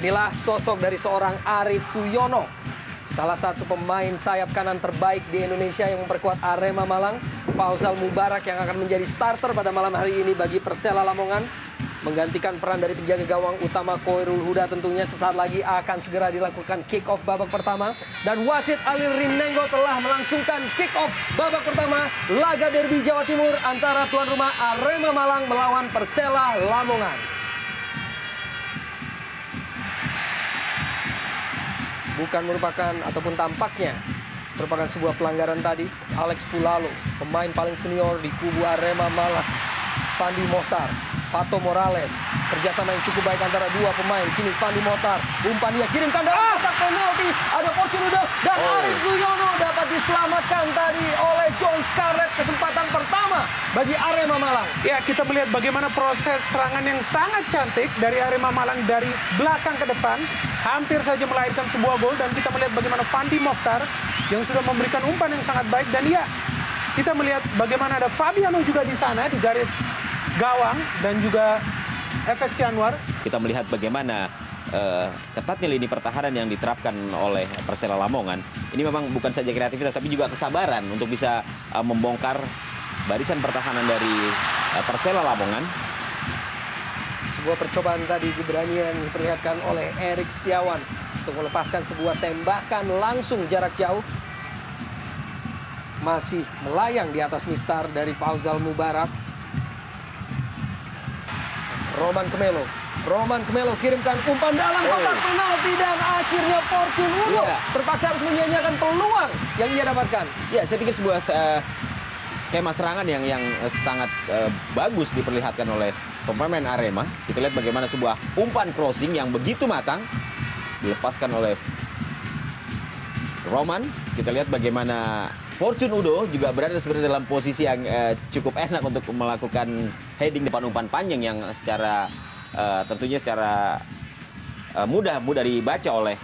Inilah sosok dari seorang Arief Suyono, salah satu pemain sayap kanan terbaik di Indonesia yang memperkuat Arema Malang. Fauzal Mubarak yang akan menjadi starter pada malam hari ini bagi Persela Lamongan, menggantikan peran dari penjaga gawang utama Khoirul Huda. Tentunya sesaat lagi akan segera dilakukan kick off babak pertama, dan wasit Alil Rinengo telah melangsungkan kick off babak pertama laga derby Jawa Timur antara tuan rumah Arema Malang melawan Persela Lamongan. Bukan merupakan ataupun tampaknya merupakan sebuah pelanggaran tadi. Alex Pulalo, pemain paling senior di kubu Arema Malang, Fandi Mohtar, Pato Morales, kerjasama yang cukup baik antara dua pemain. Kini Fandi Mohtar, umpan dia kirimkan dalam kotak penalti. Ada Fortunudo dan Arief Suyono dapat diselamatkan tadi oleh John Scarlett. Kesempatan pertama bagi Arema Malang. Ya, kita melihat bagaimana proses serangan yang sangat cantik dari Arema Malang dari belakang ke depan. Hampir saja melahirkan sebuah gol, dan kita melihat bagaimana Fandi Mohtar yang sudah memberikan umpan yang sangat baik. Dan ya, kita melihat bagaimana ada Fabiano juga di sana di garis gawang, dan juga FX Anwar. Kita melihat bagaimana ketatnya lini pertahanan yang diterapkan oleh Persela Lamongan. Ini memang bukan saja kreativitas, tapi juga kesabaran untuk bisa membongkar barisan pertahanan dari Persela Lamongan. Sebuah percobaan tadi, keberanian diperlihatkan oleh Erik Setiawan untuk melepaskan sebuah tembakan langsung jarak jauh. Masih melayang di atas mistar dari Fauzal Mubarak. Roman Kemelo kirimkan umpan dalam kotak penalti, dan akhirnya Fortunudo terpaksa harus menyanyiakan peluang yang ia dapatkan. Ya, saya pikir sebuah skema serangan yang sangat bagus diperlihatkan oleh pemain Arema. Kita lihat bagaimana sebuah umpan crossing yang begitu matang dilepaskan oleh Roman. Kita lihat bagaimana Fortunudo juga berada sebenarnya dalam posisi yang cukup enak untuk melakukan heading depan umpan panjang yang tentunya secara mudah dibaca oleh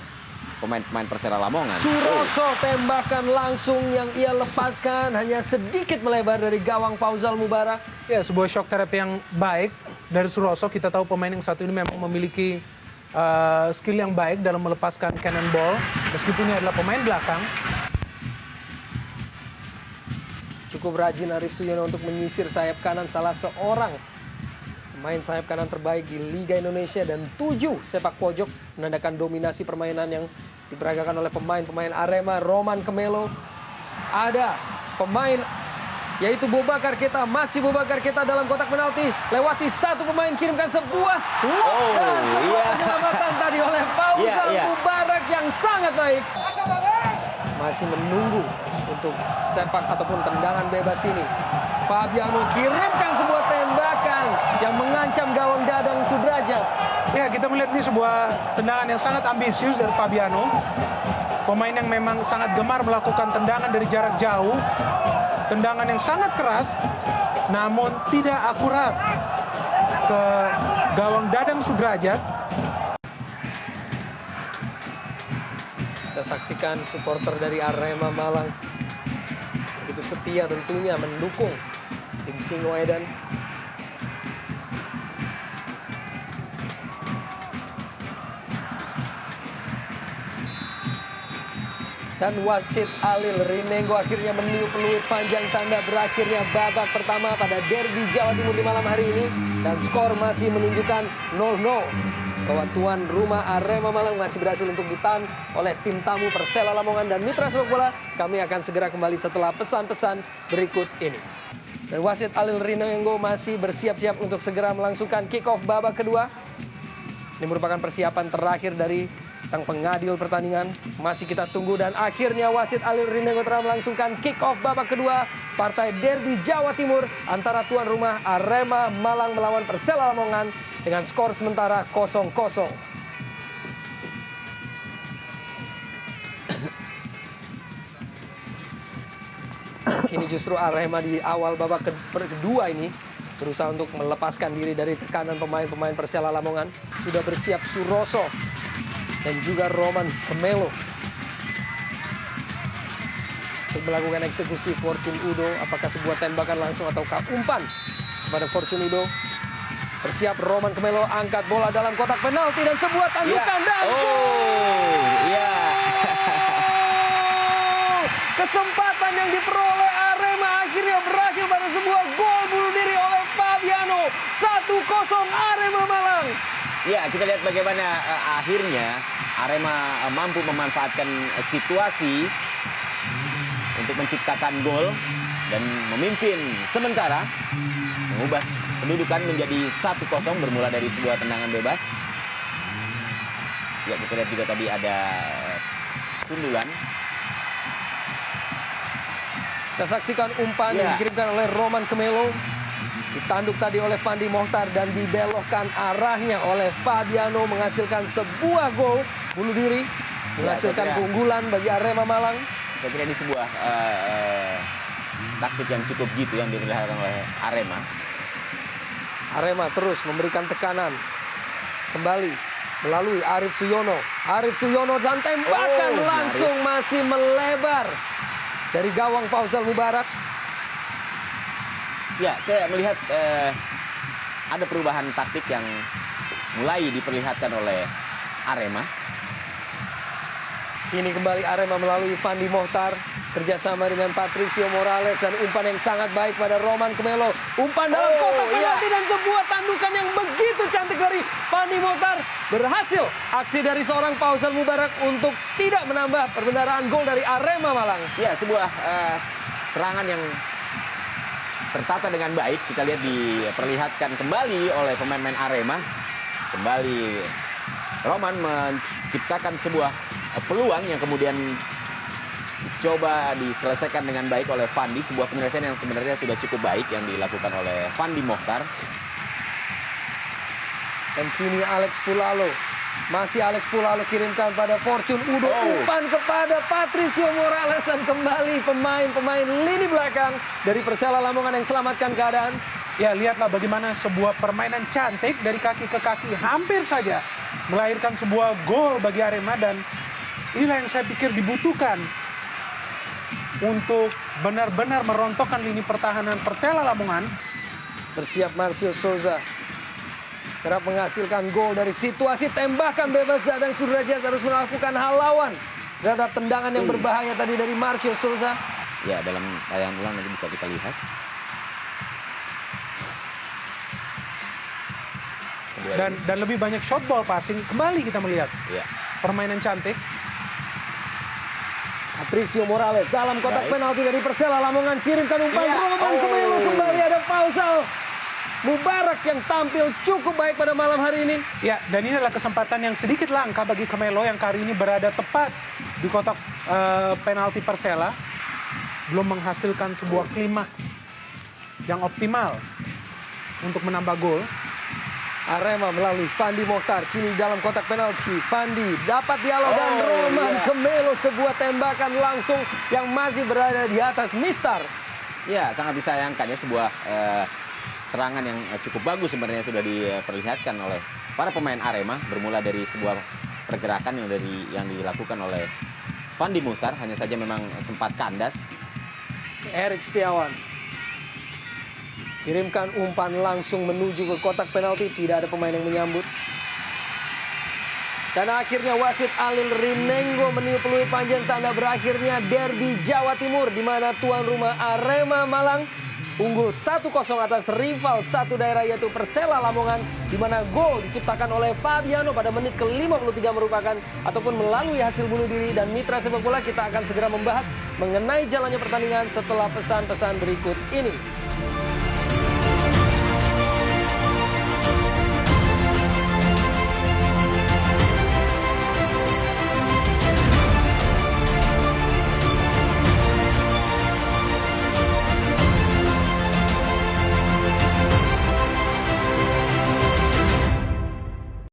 pemain-pemain Persela Lamongan. Suroso, tembakan langsung yang ia lepaskan hanya sedikit melebar dari gawang Fauzal Mubarak. Ya, sebuah shock therapy yang baik dari Suroso. Kita tahu pemain yang satu ini memang memiliki skill yang baik dalam melepaskan cannonball, meskipun ia adalah pemain belakang. Cukup rajin Arief Suyono untuk menyisir sayap kanan, salah seorang pemain sayap kanan terbaik di Liga Indonesia, dan 7 sepak pojok menandakan dominasi permainan yang diperagakan oleh pemain-pemain Arema. Roman Kemelo, ada pemain yaitu Boubacar Keita, masih Boubacar Keita dalam kotak penalti, lewati satu pemain, kirimkan sebuah dan sebuah penyelamatan tadi oleh Fauzal Mubarak yang sangat baik. Masih menunggu untuk sepak ataupun tendangan bebas ini. Fabiano kirimkan sebuah tembakan yang mengancam gawang Dadang Sudrajat. Ya, kita melihat ini sebuah tendangan yang sangat ambisius dari Fabiano. Pemain yang memang sangat gemar melakukan tendangan dari jarak jauh. Tendangan yang sangat keras, namun tidak akurat ke gawang Dadang Sudrajat. Kita saksikan supporter dari Arema Malang begitu setia tentunya mendukung tim Singoedan. Dan wasit Alil Rinengo akhirnya meniup peluit panjang tanda berakhirnya babak pertama pada derby Jawa Timur di malam hari ini. Dan skor masih menunjukkan 0-0. Bahwa tuan rumah Arema Malang masih berhasil untuk ditahan oleh tim tamu Persela Lamongan. Dan mitra sepak bola, kami akan segera kembali setelah pesan-pesan berikut ini. Dan wasit Alil Rinengo masih bersiap-siap untuk segera melangsungkan kick-off babak kedua. Ini merupakan persiapan terakhir dari sang pengadil pertandingan. Masih kita tunggu, dan akhirnya wasit Alil Rinengo telah melangsungkan kick-off babak kedua partai derby Jawa Timur antara tuan rumah Arema Malang melawan Persela Lamongan dengan skor sementara 0-0. Kini justru Arema di awal babak kedua ini berusaha untuk melepaskan diri dari tekanan pemain-pemain Persela Lamongan. Sudah bersiap Suroso dan juga Roman Kemelo untuk melakukan eksekusi Fortunudo. Apakah sebuah tembakan langsung ataukah umpan kepada Fortunudo? Bersiap Roman Kemelo angkat bola dalam kotak penalti dan sebuah tandukan dan kesempatan yang diperoleh Arema akhirnya berakhir pada sebuah gol bunuh diri oleh Fabiano. 1-0 Arema Malang. Ya, kita lihat bagaimana akhirnya Arema mampu memanfaatkan situasi untuk menciptakan gol dan memimpin sementara, mengubah kedudukan menjadi 1-0 bermula dari sebuah tendangan bebas. Ya, kita lihat juga tadi ada sundulan. Kita saksikan umpan yang dikirimkan oleh Roman Kemelo. Ditanduk tadi oleh Fandi Mohtar dan dibelokkan arahnya oleh Fabiano, menghasilkan sebuah gol bunuh diri, menghasilkan keunggulan bagi Arema Malang. Saya kira ini sebuah taktik yang cukup jitu yang diperlihatkan oleh Arema. Arema terus memberikan tekanan. Kembali melalui Arif Suyono. Arif Suyono dan tembakan langsung masih melebar dari gawang Faisal Mubarak. Ya, saya melihat ada perubahan taktik yang mulai diperlihatkan oleh Arema. Kini kembali Arema melalui Fandi Mohtar. Kerjasama dengan Patricio Morales dan umpan yang sangat baik pada Roman Kemelo. Umpan dalam kotak penalti dan sebuah tandukan yang begitu cantik dari Fandi Mohtar. Berhasil aksi dari seorang Faisal Mubarak untuk tidak menambah perbendaharaan gol dari Arema Malang. Ya, sebuah serangan yang tertata dengan baik. Kita lihat diperlihatkan kembali oleh pemain-pemain Arema. Kembali Roman menciptakan sebuah peluang yang kemudian coba diselesaikan dengan baik oleh Fandi. Sebuah penyelesaian yang sebenarnya sudah cukup baik yang dilakukan oleh Fandi Mohtar. Dan kini Alex Pulalo. Masih Alex Pulalo kirimkan pada Fortune Udo. Umpan kepada Patricio Morales dan kembali pemain-pemain lini belakang dari Persela Lamongan yang selamatkan keadaan. Ya, lihatlah bagaimana sebuah permainan cantik dari kaki ke kaki hampir saja melahirkan sebuah gol bagi Arema, dan inilah yang saya pikir dibutuhkan untuk benar-benar merontokkan lini pertahanan Persela Lamongan. Bersiap Marcio Souza. Kerap menghasilkan gol dari situasi tembakan bebas dan Sudrajat harus melakukan halauan terhadap tendangan yang berbahaya tadi dari Marcio Souza. Ya, dalam tayangan ulang nanti bisa kita lihat. Dan lebih banyak shot ball passing. Kembali kita melihat permainan cantik. Patricio Morales dalam kotak penalti dari Persela Lamongan, kirimkan umpan Roman Kemelo. Kembali ada Faisal Mubarak yang tampil cukup baik pada malam hari ini. Ya, dan ini adalah kesempatan yang sedikit langka bagi Kemelo yang kali ini berada tepat di kotak penalti Persela. Belum menghasilkan sebuah klimaks yang optimal untuk menambah gol. Arema melalui Fandi Mohtar kini dalam kotak penalti. Fandi dapat dialog dan Roman Kemelo, sebuah tembakan langsung yang masih berada di atas mistar. Ya, sangat disayangkan ya, sebuah serangan yang cukup bagus sebenarnya sudah diperlihatkan oleh para pemain Arema, bermula dari sebuah pergerakan yang dilakukan oleh Fandi Mohtar, hanya saja memang sempat kandas. Erik Setiawan kirimkan umpan langsung menuju ke kotak penalti, tidak ada pemain yang menyambut. Dan akhirnya wasit Alil Rinenggo meniup peluit panjang tanda berakhirnya derby Jawa Timur, di mana tuan rumah Arema Malang unggul 1-0 atas rival satu daerah yaitu Persela Lamongan, di mana gol diciptakan oleh Fabiano pada menit ke-53 merupakan ataupun melalui hasil bunuh diri. Dan mitra sepak bola, kita akan segera membahas mengenai jalannya pertandingan setelah pesan-pesan berikut ini.